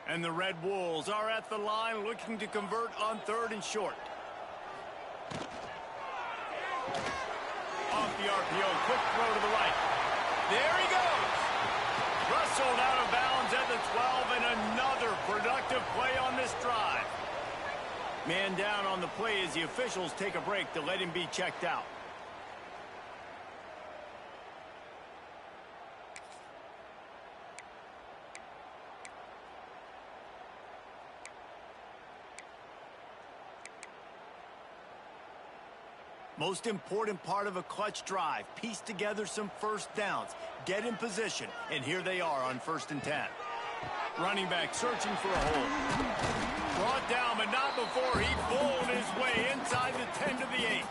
And the Red Wolves are at the line looking to convert on 3rd and short. Off the RPO, quick throw to the right. There he goes. Wrestled out of bounds at the 12, and another productive play on this drive. Man down on the play as the officials take a break to let him be checked out. Most important part of a clutch drive, piece together some first downs, get in position, and here they are on 1st and 10. Running back searching for a hole. Brought down, but not before he bowled his way inside the 10 to the 8.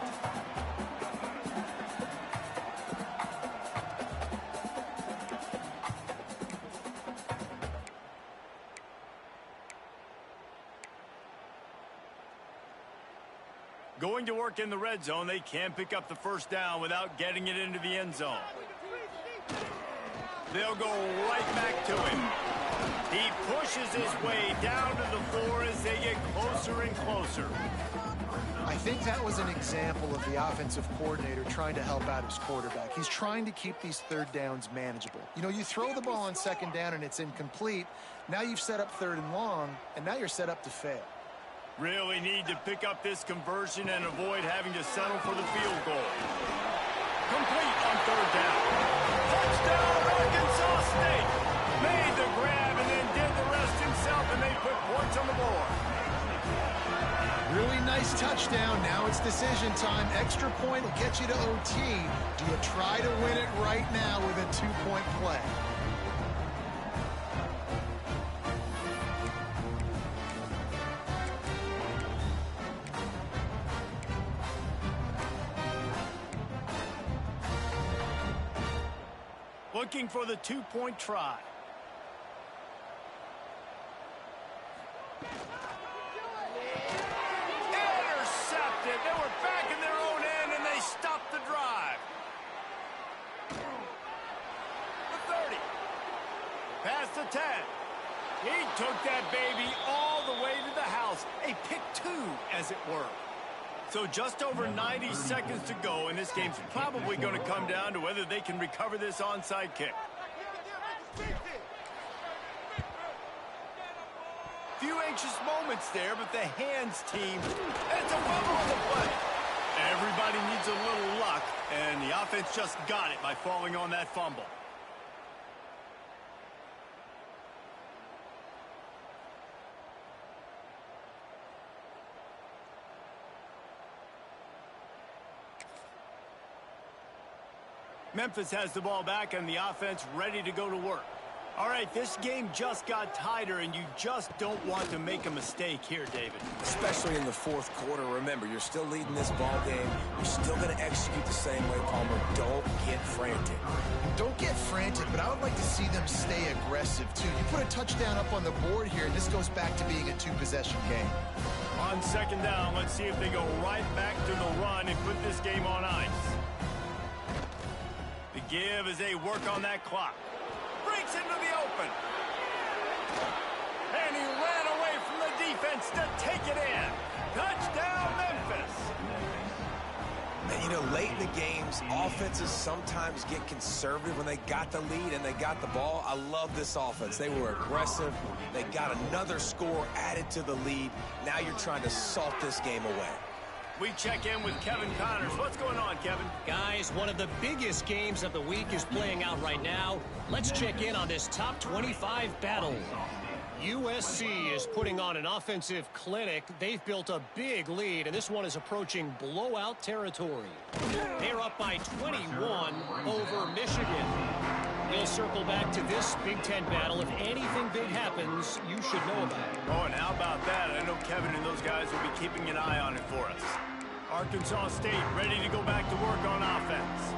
Going to work in the red zone, they can pick up the first down without getting it into the end zone. They'll go right back to him. He pushes his way down to the floor as they get closer and closer. I think that was an example of the offensive coordinator trying to help out his quarterback. He's trying to keep these third downs manageable. You know, you throw the ball on second down and it's incomplete. Now you've set up third and long, and now you're set up to fail. Really need to pick up this conversion and avoid having to settle for the field goal. Complete on third down. Touchdown, Arkansas State. Made the grab and then did the rest himself, and they put points on the board. Really nice touchdown. Now it's decision time. Extra point will get you to OT. Do you try to win it right now with a 2-point play? Looking for the 2-point try. Intercepted. They were back in their own end, and they stopped the drive. The 30. Past the 10. He took that baby all the way to the house. A pick 2, as it were. So just over 90 seconds to go, and this game's probably going to come down to whether they can recover this onside kick. Few anxious moments there, but the hands team, it's a fumble on the play. Everybody needs a little luck, and the offense just got it by falling on that fumble. Memphis has the ball back and the offense ready to go to work. All right, this game just got tighter, and you just don't want to make a mistake here, David. Especially in the fourth quarter. Remember, you're still leading this ball game. You're still going to execute the same way, Palmer. Don't get frantic. Don't get frantic, but I would like to see them stay aggressive, too. You put a touchdown up on the board here, and this goes back to being a 2-possession game. On second down, let's see if they go right back to the run and put this game on ice. The give as they work on that clock. Breaks into the open. And he ran away from the defense to take it in. Touchdown, Memphis. And, you know, late in the games, offenses sometimes get conservative when they got the lead and they got the ball. I love this offense. They were aggressive. They got another score added to the lead. Now you're trying to salt this game away. We check in with Kevin Connors. What's going on, Kevin? Guys, one of the biggest games of the week is playing out right now. Let's check in on this top 25 battle. USC is putting on an offensive clinic. They've built a big lead, and this one is approaching blowout territory. They're up by 21 over Michigan. We'll circle back to this Big Ten battle. If anything big happens, you should know about it. Oh, and how about that? I know Kevin and those guys will be keeping an eye on it for us. Arkansas State ready to go back to work on offense.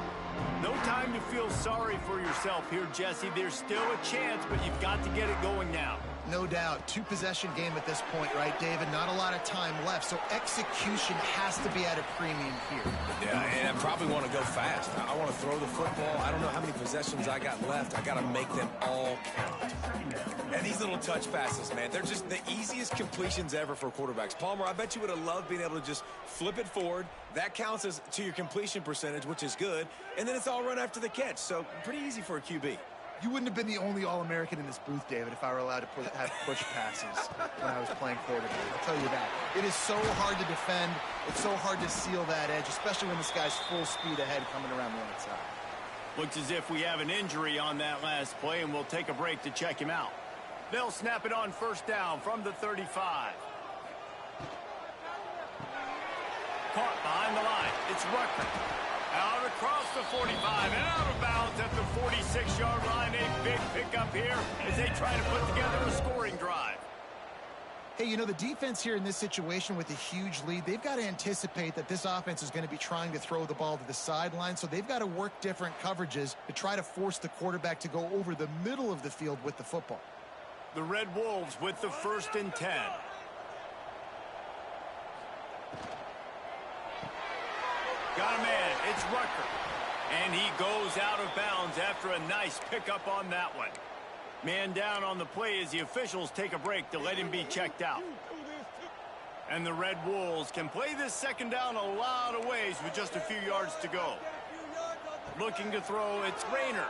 No time to feel sorry for yourself here, Jesse. There's still a chance, but you've got to get it going now. No doubt. 2-possession game at this point, right, David? Not a lot of time left, so execution has to be at a premium here. Yeah, and I probably want to go fast. I want to throw the football. I don't know how many possessions I got left. I got to make them all count. And these little touch passes, man, they're just the easiest completions ever for quarterbacks. Palmer, I bet you would have loved being able to just flip it forward. That counts as to your completion percentage, which is good. And then it's all run after the catch, so pretty easy for a QB. You wouldn't have been the only All-American in this booth, David, if I were allowed to have push passes when I was playing quarterback. I'll tell you that. It is so hard to defend. It's so hard to seal that edge, especially when this guy's full speed ahead coming around the outside. Looks as if we have an injury on that last play, and we'll take a break to check him out. They'll snap it on first down from the 35. Caught behind the line. It's Rucker. Out across the 45 and out of bounds at the 46-yard line. A big pickup here as they try to put together a scoring drive. Hey, you know, the defense here in this situation with a huge lead, they've got to anticipate that this offense is going to be trying to throw the ball to the sideline, so they've got to work different coverages to try to force the quarterback to go over the middle of the field with the football. The Red Wolves with the 1st and 10. Got a man. It's Rucker. And he goes out of bounds after a nice pickup on that one. Man down on the play as the officials take a break to let him be checked out. And the Red Wolves can play this 2nd down a lot of ways with just a few yards to go. Looking to throw, it's Rayner.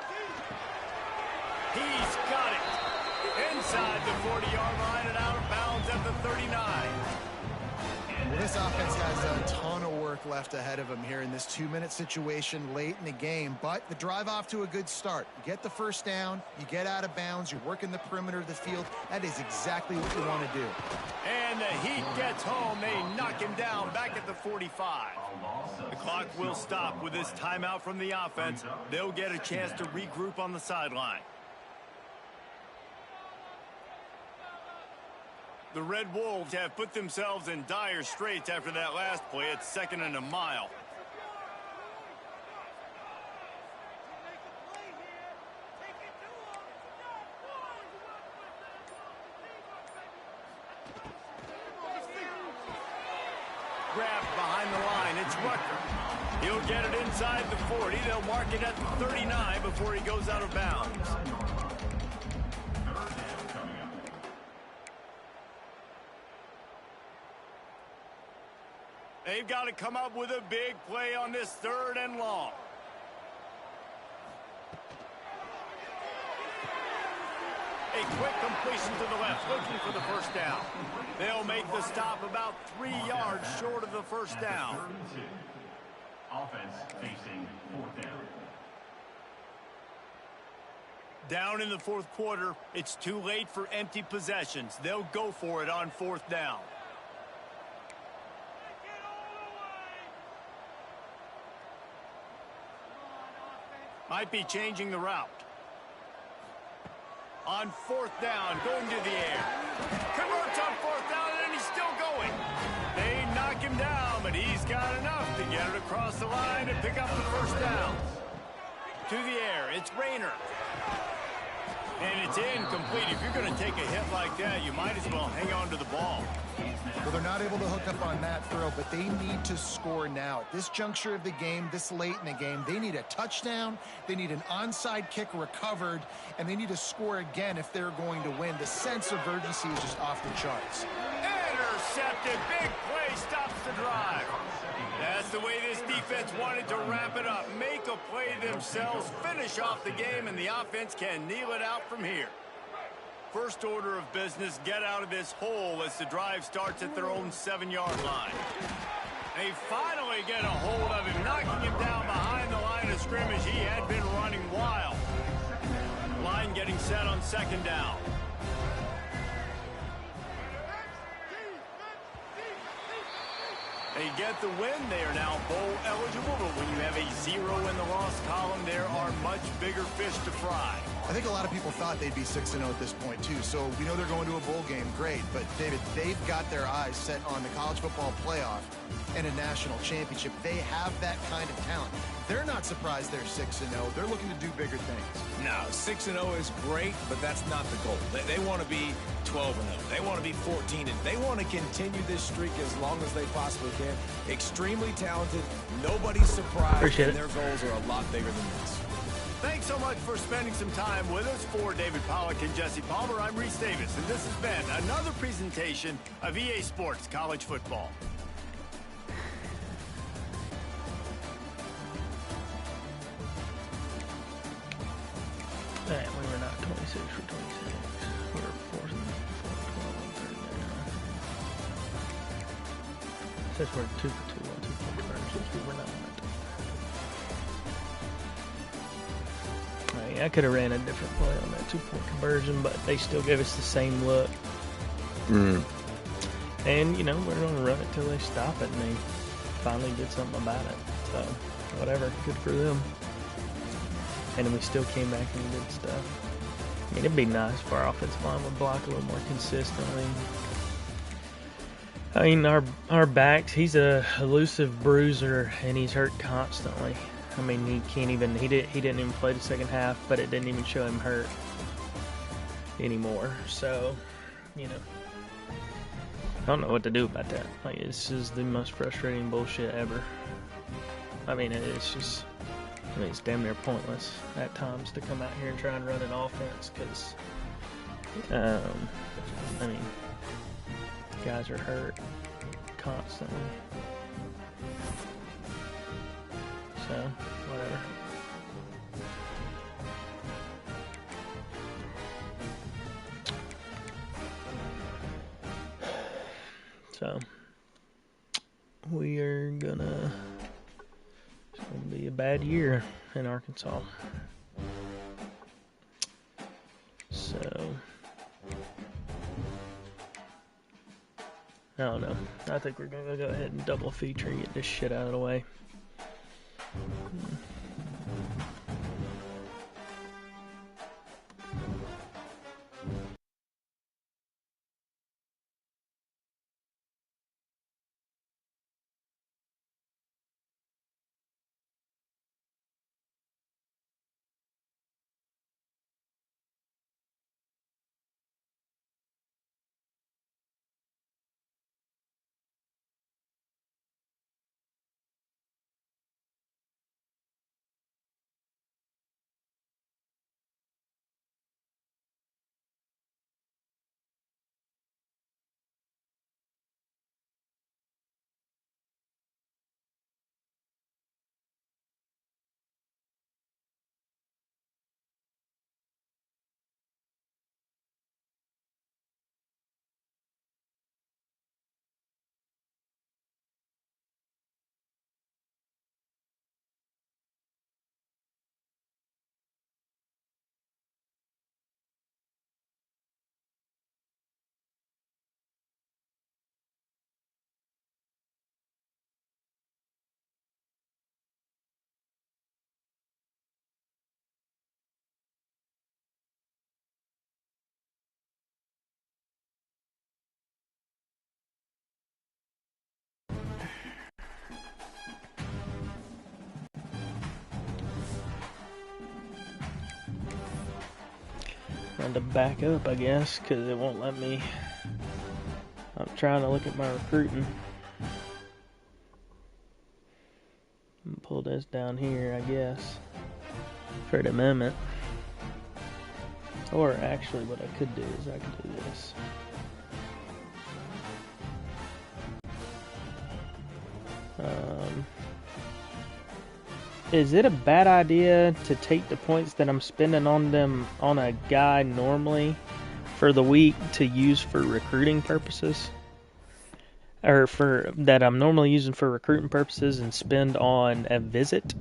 He's got it. Inside the 40-yard line and out of bounds at the 39. Well, this offense has a ton of work left ahead of them here in this 2-minute situation late in the game, but the drive off to a good start. You get the 1st down, you get out of bounds, you're working the perimeter of the field. That is exactly what you want to do. And the Heat gets home. They knock him down back at the 45. The clock will stop with this timeout from the offense. They'll get a chance to regroup on the sideline. The Red Wolves have put themselves in dire straits after that last play. It's 2nd and a mile. Grabbed behind the line. It's Rucker. He'll get it inside the 40. They'll mark it at the 39 before he goes out of bounds. They've got to come up with a big play on this 3rd and long. A quick completion to the left, looking for the 1st down. They'll make the stop about 3 yards short of the 1st down. Offense facing 4th down. Down in the 4th quarter, it's too late for empty possessions. They'll go for it on 4th down. Might be changing the route. On 4th down, going to the air. Converts on 4th down, and he's still going. They knock him down, but he's got enough to get it across the line and pick up the 1st down. To the air, it's Rayner. And it's incomplete. If you're going to take a hit like that, you might as well hang on to the ball. Well, they're not able to hook up on that throw, but they need to score now. At this juncture of the game, this late in the game, they need a touchdown, they need an onside kick recovered, and they need to score again if they're going to win. The sense of urgency is just off the charts. Intercepted. Big play stops the drive. That's the way this defense wanted to wrap it up. Make a play themselves, finish off the game, and the offense can kneel it out from here. First order of business, get out of this hole as the drive starts at their own 7-yard line. They finally get a hold of him, knocking him down behind the line of scrimmage. He had been running wild. Line getting set on 2nd down. They get the win. They are now bowl eligible, but when you have a 0 in the loss column, there are much bigger fish to fry. I think a lot of people thought they'd be 6-0 at this point, too. So we know they're going to a bowl game. Great. But, David, they've got their eyes set on the college football playoff and a national championship. They have that kind of talent. They're not surprised they're 6-0. They're looking to do bigger things. No, 6-0 is great, but that's not the goal. They want to be 12-0. They want to be 14-0. They want to continue this streak as long as they possibly can. Extremely talented. Nobody's surprised. Appreciate and it. their goals are a lot bigger than this. Thanks so much for spending some time with us. For David Pollack and Jesse Palmer, I'm Reese Davis, and this has been another presentation of EA Sports College Football. All right, we were not 26 for 26. We were 4 12 on 39. It says we're 2 for 2 on 2-point conversions. We were not on it. Right, I could have ran a different play on that 2-point conversion, but they still gave us the same look. And, you know, we're going to run it till they stop it. And finally did something about it. So, whatever, good for them. And then we still came back and did stuff. I mean, it'd be nice if our offensive line would block a little more consistently. I mean, our backs, he's a elusive bruiser, and he's hurt constantly. I mean, he didn't even play the second half, but it didn't even show him hurt anymore. So, you know, I don't know what to do about that. Like, this is the most frustrating bullshit ever. I mean, it's damn near pointless at times to come out here and try and run an offense because, I mean, guys are hurt constantly. So, whatever. So, it's gonna be a bad year in Arkansas. So, I don't know. I think we're gonna go ahead and double feature and get this shit out of the way. To back up, I guess, because it won't let me. I'm trying to look at my recruiting. Pull this down here, I guess, for the amendment. Or actually, what I could do is I could do this. Is it a bad idea to take the points that I'm spending on them on a guy normally for the week to use for recruiting purposes? Or for that I'm normally using for recruiting purposes and spend on a visit?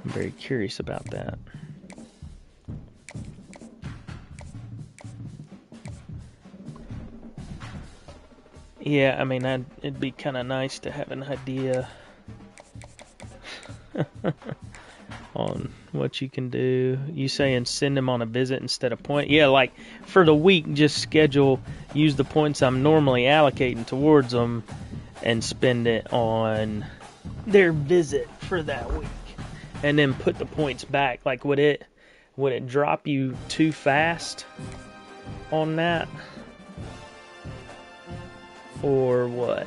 I'm very curious about that. Yeah, I mean, it'd be kind of nice to have an idea on what you can do. You saying send them on a visit instead of point? Yeah, like for the week, just use the points I'm normally allocating towards them and spend it on their visit for that week. And then put the points back. Like, would it drop you too fast on that? Or what?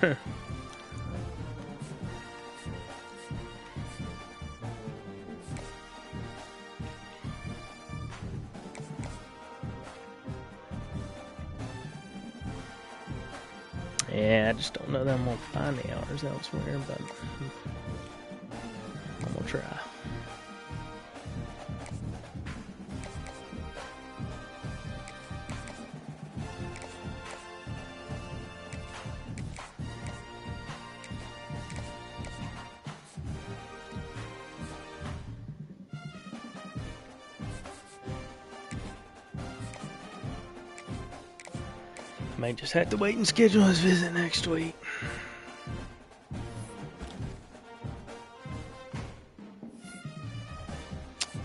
Yeah, I just don't know that I'm gonna find the hours elsewhere, but I'm gonna try. Might just have to wait and schedule his visit next week.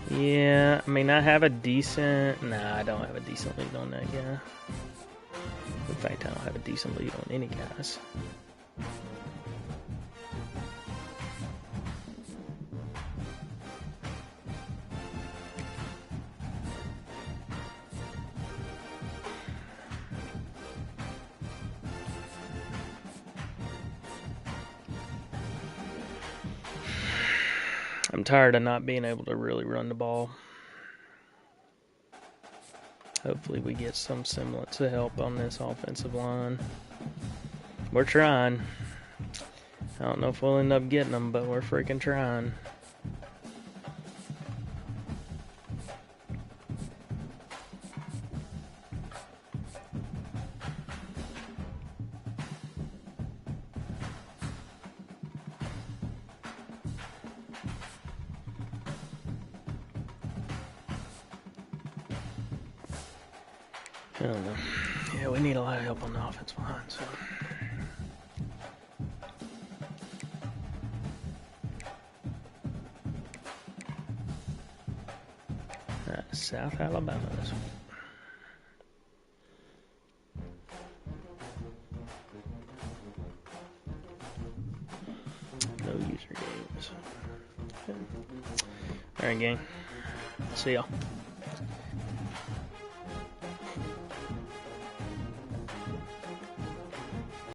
Yeah, I mean, I have a decent... Nah, I don't have a decent lead on that guy. In fact, I don't have a decent lead on any guys. I'm tired of not being able to really run the ball. Hopefully we get some semblance of help on this offensive line. We're trying. I don't know if we'll end up getting them, but we're freaking trying. I don't know. Yeah, we need a lot of help on the offensive line, so. South Alabama this week. No user games. Okay. Alright, gang. See y'all.